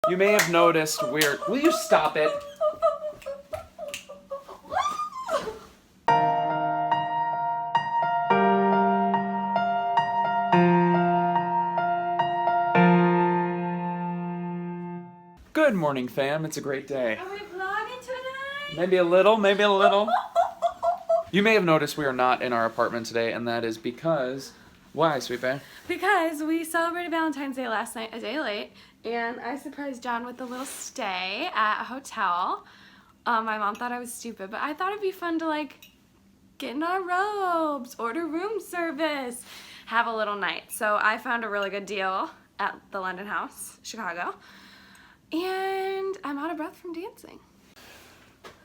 You may have noticed we're... Will you stop it? Good morning, fam. It's a great day. Are we vlogging today? Maybe a little, maybe a little. You may have noticed we are not in our apartment today, and that is because... Why, Sweet Bear? Because we celebrated Valentine's Day last night a day late, and I surprised John with a little stay at a hotel. My mom thought I was stupid, but I thought it'd be fun to like get in our robes, order room service, have a little night. So I found a really good deal at the London House, Chicago, and I'm out of breath from dancing.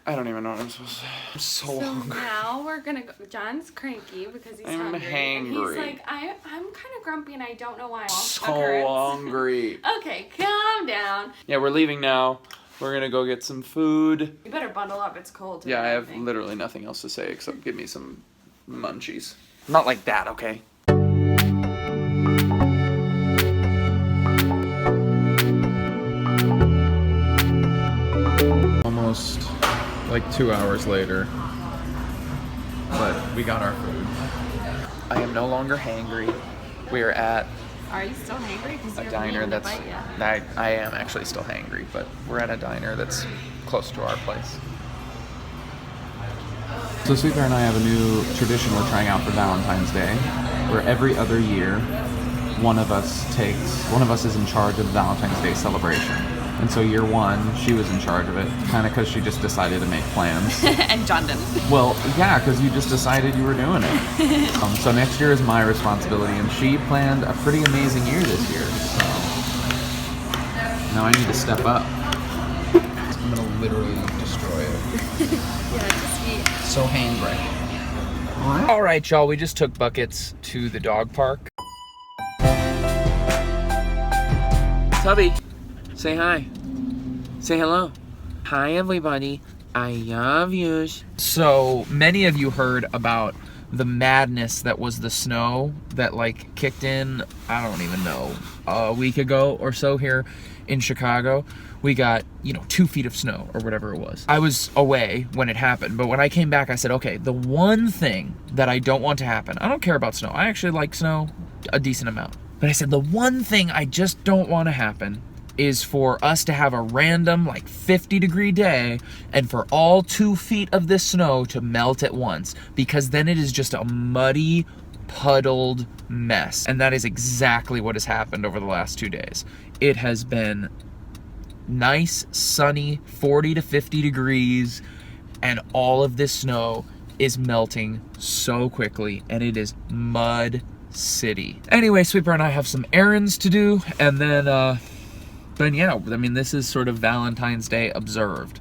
I don't even know what I'm supposed to say. I'm so hungry. Now we're gonna go. John's cranky because he's I'm hungry. And he's hangry. like, I'm kind of grumpy and I don't know why. So hungry. Okay, calm down. Yeah, we're leaving now. We're gonna go get some food. You better bundle up. It's cold today. Yeah, I have literally nothing else to say except give me some munchies. Not like that, okay? Almost like 2 hours later, but we got our food. I am no longer hangry. We are at Are you still hangry? Because a diner that's... I am actually still hangry, but we're at a diner that's close to our place. So Sweet Bear and I have a new tradition we're trying out for Valentine's Day, where every other year, one of us is in charge of the Valentine's Day celebration. And so year one, she was in charge of it, kind of because she just decided to make plans. And John didn't. Well, yeah, because you just decided you were doing it. So next year is my responsibility, and she planned a pretty amazing year this year. So now I need to step up. I'm gonna literally destroy it. Yeah, just eat. So hangry. All right, y'all. We just took Buckets to the dog park. Tubby, say hi. Say hello. Hi, everybody. I love yous. So many of you heard about the madness that was the snow that like kicked in, I don't even know, a week ago or so here in Chicago. We got, 2 feet of snow or whatever it was. I was away when it happened, but when I came back, I said, okay, the one thing that I don't want to happen, I don't care about snow. I actually like snow a decent amount. But I said, the one thing I just don't want to happen is for us to have a random 50-degree day and for all 2 feet of this snow to melt at once, because then it is just a muddy, puddled mess. And that is exactly what has happened over the last 2 days. It has been nice, sunny, 40 to 50 degrees, and all of this snow is melting so quickly, and it is mud city. Anyway, Sweet Bear and I have some errands to do, and then yeah, I mean, this is sort of Valentine's Day observed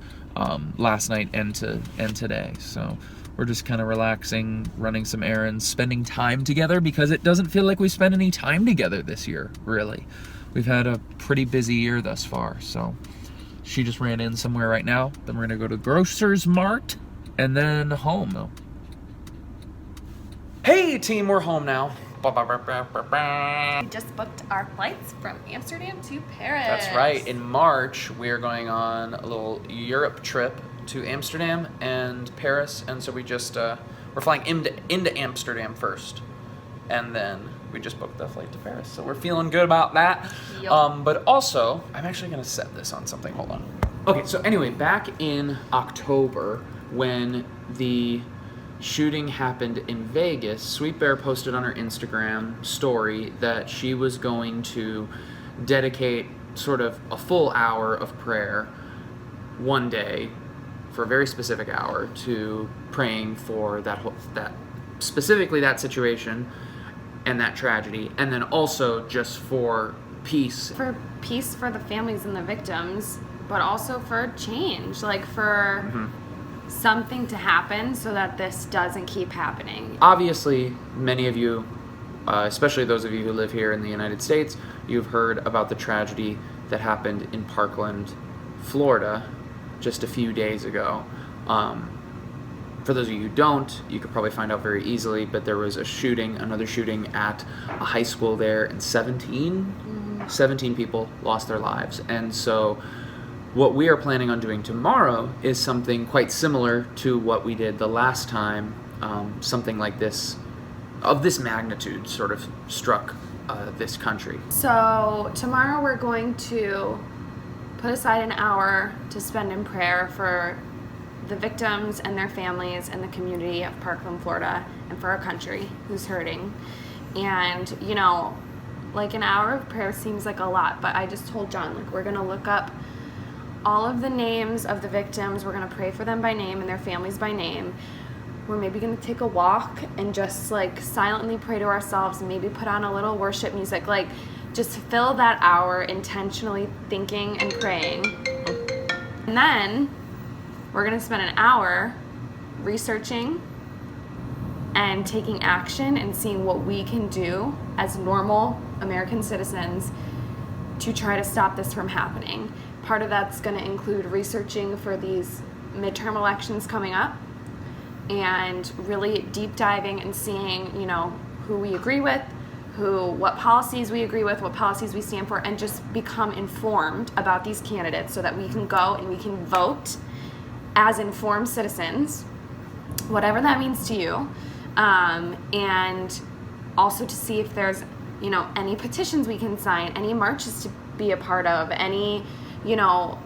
last night and today. So we're just kind of relaxing, running some errands, spending time together, because it doesn't feel like we spent any time together this year, really. We've had a pretty busy year thus far, so she just ran in somewhere right now. Then we're gonna go to Grocer's Mart and then home. Hey team, we're home now. We just booked our flights from Amsterdam to Paris. That's right. In March, we're going on a little Europe trip to Amsterdam and Paris, and so we just we're flying into Amsterdam first, and then we just booked the flight to Paris. So we're feeling good about that. Yep. But also, I'm actually gonna set this on something. Hold on. Okay. So anyway, back in October, when the shooting happened in Vegas, Sweet Bear posted on her Instagram story that she was going to dedicate sort of a full hour of prayer one day, for a very specific hour, to praying for that specifically that situation and that tragedy, and then also just for peace. For peace for the families and the victims, but also for change, for something to happen so that this doesn't keep happening. Obviously, many of you, especially those of you who live here in the United States, you've heard about the tragedy that happened in Parkland, Florida, just a few days ago. For those of you who don't, you could probably find out very easily, but there was another shooting at a high school there, and 17 17 people lost their lives. And so what we are planning on doing tomorrow is something quite similar to what we did the last time something like this, of this magnitude, sort of struck this country. So tomorrow we're going to put aside an hour to spend in prayer for the victims and their families and the community of Parkland, Florida, and for our country who's hurting. And, you know, like an hour of prayer seems like a lot, but I just told John, like, we're going to look up all of the names of the victims. We're going to pray for them by name and their families by name. We're maybe going to take a walk and just, like, silently pray to ourselves and maybe put on a little worship music. Like, just fill that hour intentionally thinking and praying. And then we're going to spend an hour researching and taking action and seeing what we can do as normal American citizens to try to stop this from happening. Part of that's going to include researching for these midterm elections coming up and really deep diving and seeing, you know, who we agree with, what policies we agree with, what policies we stand for, and just become informed about these candidates so that we can go and we can vote as informed citizens, whatever that means to you, and also to see if there's, you know, any petitions we can sign, any marches to be a part of, any, you know,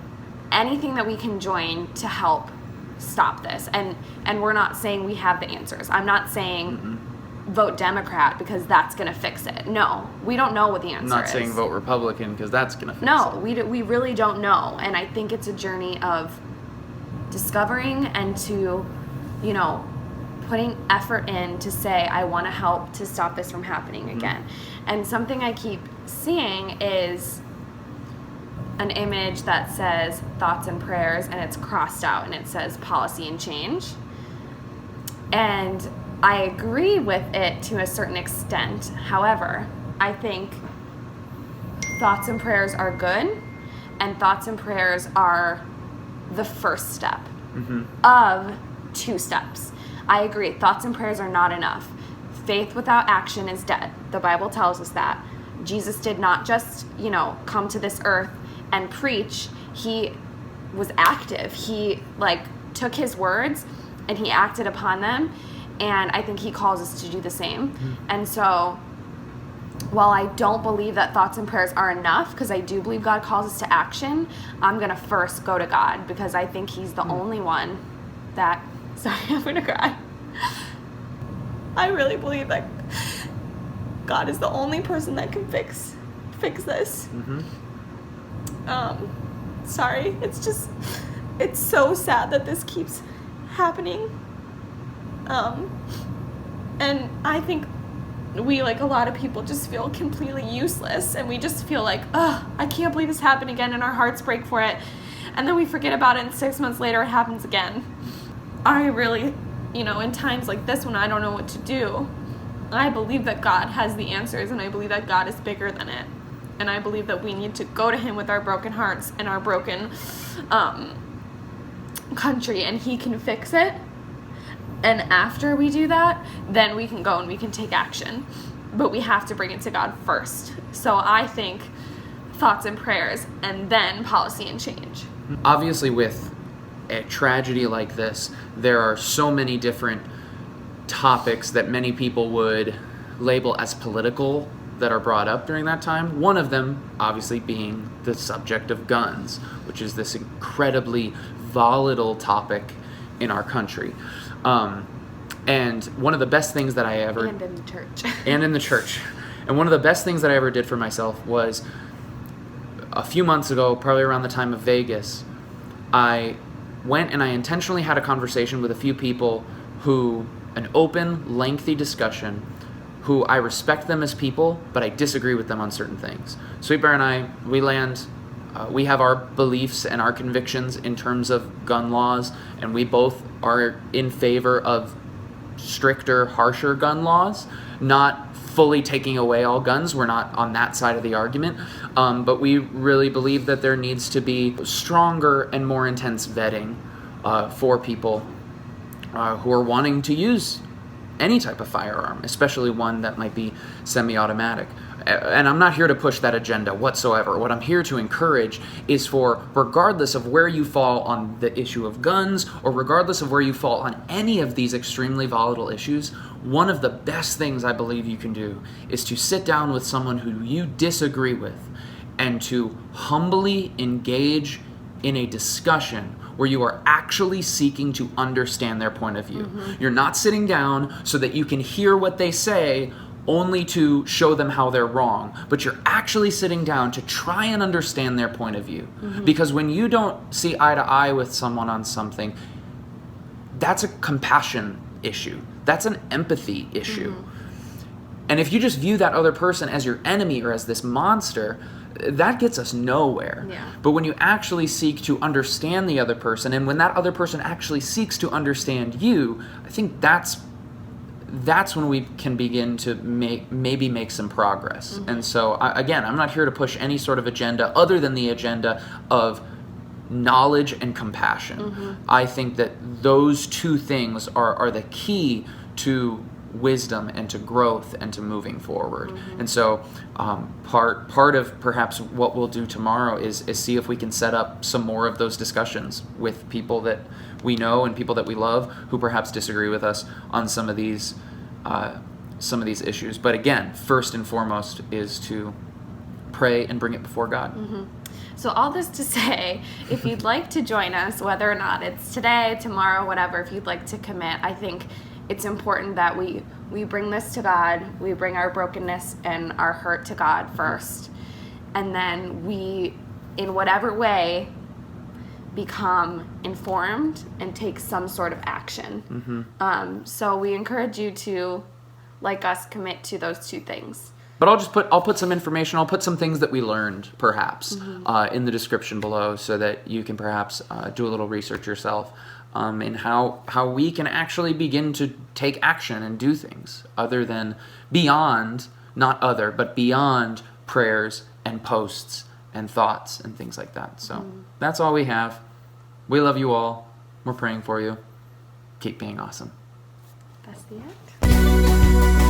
anything that we can join to help stop this. And we're not saying we have the answers. I'm not saying vote Democrat because that's going to fix it. No, we don't know what the answer is. I'm not saying vote Republican because that's going to fix it. No, we really don't know. And I think it's a journey of discovering and to, you know, putting effort in to say, I want to help to stop this from happening again. And something I keep seeing is an image that says thoughts and prayers, and it's crossed out and it says policy and change. And I agree with it to a certain extent. However, I think thoughts and prayers are good, and thoughts and prayers are the first step of 2 steps. I agree, thoughts and prayers are not enough. Faith without action is dead. The Bible tells us that. Jesus did not just, you know, come to this earth and preach. He was active. He, like, took his words and he acted upon them, and I think he calls us to do the same. And so while I don't believe that thoughts and prayers are enough, because I do believe God calls us to action, I'm going to first go to God because I think he's the only one that, sorry, I'm going to cry. I really believe that God is the only person that can fix this. Sorry, it's so sad that this keeps happening. And I think we, like a lot of people, just feel completely useless, and we just feel like, I can't believe this happened again, and our hearts break for it, and then we forget about it, and 6 months later it happens again. I really, you know, in times like this when I don't know what to do, I believe that God has the answers, and I believe that God is bigger than it, and I believe that we need to go to him with our broken hearts and our broken country, and he can fix it. And after we do that, then we can go and we can take action. But we have to bring it to God first. So I think thoughts and prayers, and then policy and change. Obviously, with a tragedy like this, there are so many different topics that many people would label as political that are brought up during that time. One of them, obviously, being the subject of guns, which is this incredibly volatile topic in our country. And one of the best things that I ever... And in the church. And in the church. And one of the best things that I ever did for myself was a few months ago, probably around the time of Vegas, I went and I intentionally had a conversation with a few people an open, lengthy discussion, who I respect them as people, but I disagree with them on certain things. Sweet Bear and I, we have our beliefs and our convictions in terms of gun laws, and we both are in favor of stricter, harsher gun laws, not fully taking away all guns. We're not on that side of the argument, but we really believe that there needs to be stronger and more intense vetting for people who are wanting to use any type of firearm, especially one that might be semi-automatic. And I'm not here to push that agenda whatsoever. What I'm here to encourage is for, regardless of where you fall on the issue of guns, or regardless of where you fall on any of these extremely volatile issues, one of the best things I believe you can do is to sit down with someone who you disagree with and to humbly engage in a discussion where you are actually seeking to understand their point of view. You're not sitting down so that you can hear what they say only to show them how they're wrong, but you're actually sitting down to try and understand their point of view. Because when you don't see eye to eye with someone on something, that's a compassion issue. That's an empathy issue. And if you just view that other person as your enemy or as this monster, that gets us nowhere. But when you actually seek to understand the other person, and when that other person actually seeks to understand you, I think that's when we can begin to maybe make some progress. And so, again, I'm not here to push any sort of agenda other than the agenda of knowledge and compassion. I think that those two things are the key to wisdom and to growth and to moving forward. And so part of perhaps what we'll do tomorrow is see if we can set up some more of those discussions with people that we know and people that we love who perhaps disagree with us on some of these issues. But again, first and foremost is to pray and bring it before God. So all this to say, if you'd like to join us, whether or not it's today, tomorrow, whatever, if you'd like to commit, I think it's important that we bring this to God, we bring our brokenness and our hurt to God first, and then we, in whatever way, become informed and take some sort of action. So we encourage you to, like us, commit to those two things. But I'll put some information, I'll put some things that we learned, perhaps, in the description below so that you can perhaps do a little research yourself. And how we can actually begin to take action and do things beyond prayers and posts and thoughts and things like that. So that's all we have. We love you all. We're praying for you. Keep being awesome. That's the end.